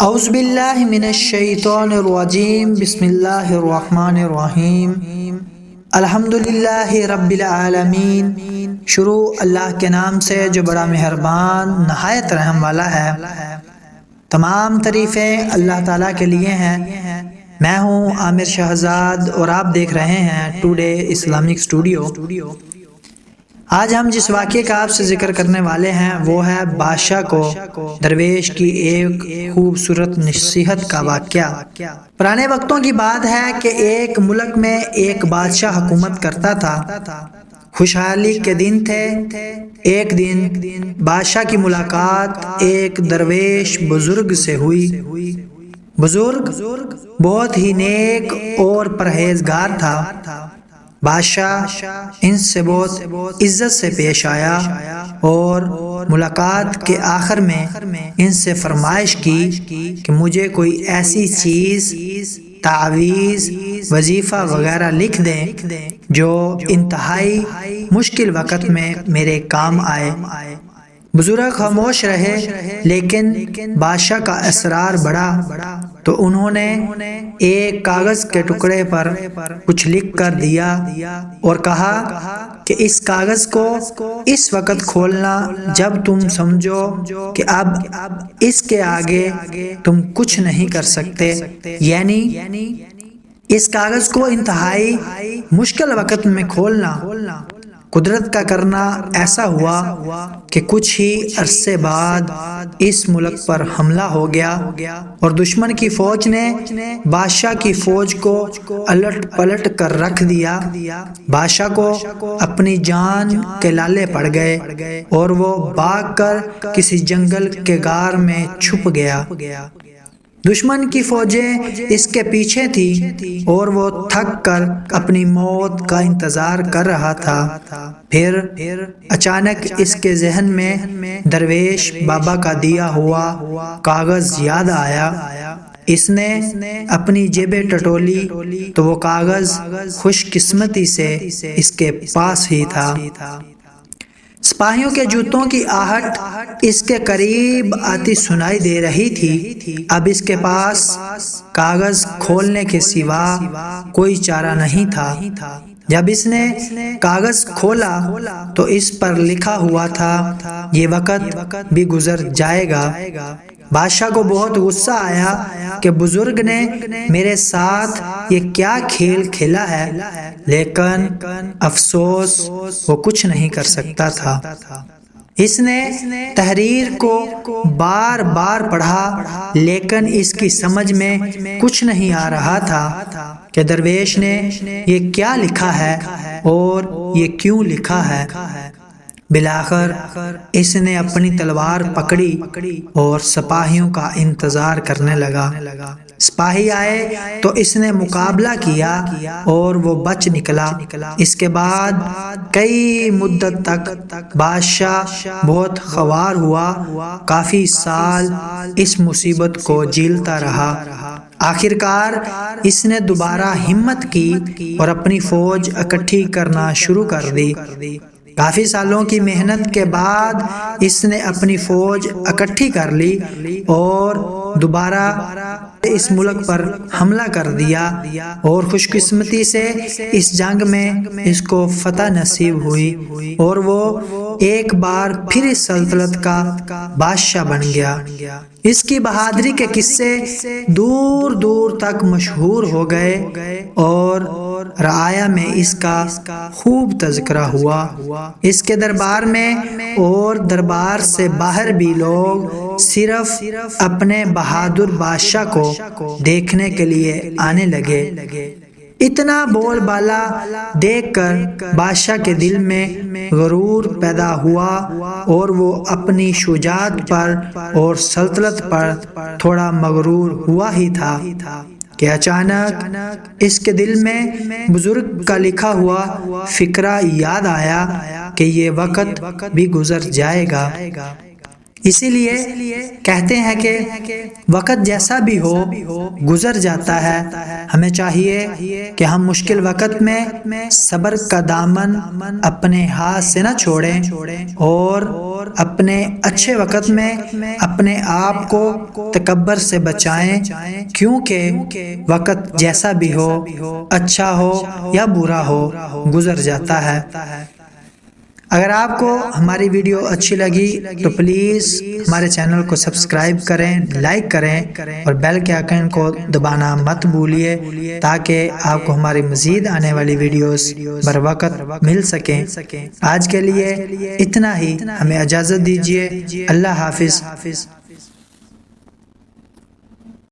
اعوذ باللہ من الشیطان الرجیم بسم اللہ الرحمن الرحیم الحمدللہ رب العالمین۔ شروع اللہ کے نام سے جو بڑا مہربان نہایت رحم والا ہے۔ تمام تعریفیں اللہ تعالیٰ کے لیے ہیں۔ میں ہوں عامر شہزاد اور آپ دیکھ رہے ہیں ٹوڈے اسلامک اسٹوڈیو۔ آج ہم جس واقعے کا آپ سے ذکر کرنے والے ہیں وہ ہے بادشاہ کو درویش کی ایک خوبصورت نصیحت کا واقعہ۔ پرانے وقتوں کی بات ہے کہ ایک ملک میں ایک بادشاہ حکومت کرتا تھا۔ خوشحالی کے دن تھے۔ ایک دن بادشاہ کی ملاقات ایک درویش بزرگ سے ہوئی۔ بزرگ بہت ہی نیک اور پرہیزگار تھا۔ بادشاہ ان سے بہت عزت سے پیش آیا اور ملاقات کے آخر میں ان سے فرمائش کی کہ مجھے کوئی ایسی چیز، تعویذ، وظیفہ وغیرہ لکھ دیں جو انتہائی مشکل وقت میں میرے کام آئے۔ بزرگ خاموش رہے، لیکن بادشاہ کا اصرار بڑھا تو انہوں نے ایک کاغذ کے ٹکڑے پر کچھ لکھ کر دیا اور کہا کہ اس کاغذ کو اس وقت کھولنا جب تم سمجھو کہ اب اس کے آگے تم کچھ نہیں کر سکتے، یعنی اس کاغذ کو انتہائی مشکل وقت میں کھولنا۔ قدرت کا کرنا ایسا ہوا کہ کچھ ہی عرصے بعد اس ملک پر حملہ ہو گیا اور دشمن کی فوج نے بادشاہ کی فوج کو الٹ پلٹ کر رکھ دیا۔ بادشاہ کو اپنی جان کے لالے پڑ گئے اور وہ بھاگ کر کسی جنگل کے غار میں چھپ گیا۔ دشمن کی فوجیں اس کے پیچھے تھی اور وہ تھک کر اپنی موت کا انتظار کر رہا تھا۔ پھر اچانک اس کے ذہن میں درویش بابا کا دیا ہوا کاغذ یاد آیا۔ اس نے اپنی جیبیں ٹٹولی تو وہ کاغذ خوش قسمتی سے اس کے پاس ہی تھا۔ سپاہیوں کے جوتوں کی آہٹ اس کے قریب آتی سنائی دے رہی تھی۔ اب اس کے پاس کاغذ کھولنے کے سوا کوئی چارہ نہیں تھا۔ جب اس نے کاغذ کھولا تو اس پر لکھا ہوا تھا، یہ وقت بھی گزر جائے گا۔ بادشاہ کو بہت غصہ آیا کہ بزرگ نے میرے ساتھ یہ کیا کھیل کھیلا ہے، لیکن افسوس وہ کچھ نہیں کر سکتا تھا۔ اس نے تحریر کو بار بار پڑھا، لیکن اس کی سمجھ میں کچھ نہیں آ رہا تھا کہ درویش نے یہ کیا لکھا ہے اور یہ کیوں لکھا ہے۔ بالآخر اس نے اپنی تلوار پکڑی اور سپاہیوں کا انتظار کرنے لگا۔ سپاہی آئے تو اس نے مقابلہ کیا اور وہ بچ نکلا۔ اس کے بعد کئی مدت تک بادشاہ بہت خوار ہوا، کافی سال اس مصیبت کو جھیلتا رہا۔ آخر کار اس نے دوبارہ ہمت کی اور اپنی فوج اکٹھی کرنا شروع کر دی۔ کافی سالوں کی محنت کے بعد اس نے اپنی فوج اکٹھی کر لی اور دوبارہ اس ملک پر حملہ کر دیا اور خوش قسمتی سے اس جنگ میں اس کو فتح نصیب ہوئی اور وہ ایک بار پھر اس سلطنت کا بادشاہ بن گیا۔ اس کی بہادری کے قصے دور دور تک مشہور ہو گئے اور رعایا میں اس کا خوب تذکرہ ہوا۔ اس کے دربار میں اور دربار سے باہر بھی لوگ صرف اپنے بہادر بادشاہ کو دیکھنے کے لیے آنے لگے۔ اتنا بول بالا دیکھ کر بادشاہ کے دل میں غرور پیدا ہوا اور وہ اپنی شجاعت پر اور سلطنت پر تھوڑا مغرور ہوا ہی تھا کہ اچانک اس کے دل میں بزرگ کا لکھا ہوا فقرہ یاد آیا کہ یہ وقت بھی گزر جائے گا۔ اسی لیے کہتے ہیں کہ وقت جیسا بھی ہو گزر جاتا ہے، ہمیں چاہیے کہ ہم مشکل وقت میں صبر کا دامن اپنے ہاتھ سے نہ چھوڑیں اور اپنے اچھے وقت میں اپنے آپ کو تکبر سے بچائیں، کیونکہ وقت جیسا بھی ہو، اچھا ہو یا برا ہو، گزر جاتا ہے۔ اگر آپ کو ہماری ویڈیو اچھی لگی تو پلیز ہمارے چینل کو سبسکرائب کریں، لائک کریں اور بیل کے آئیکن کو دبانا مت بھولیے تاکہ آپ کو ہماری مزید آنے والی ویڈیوز بر وقت مل سکیں۔ آج کے لیے اتنا ہی، ہمیں اجازت دیجیے۔ اللہ حافظ۔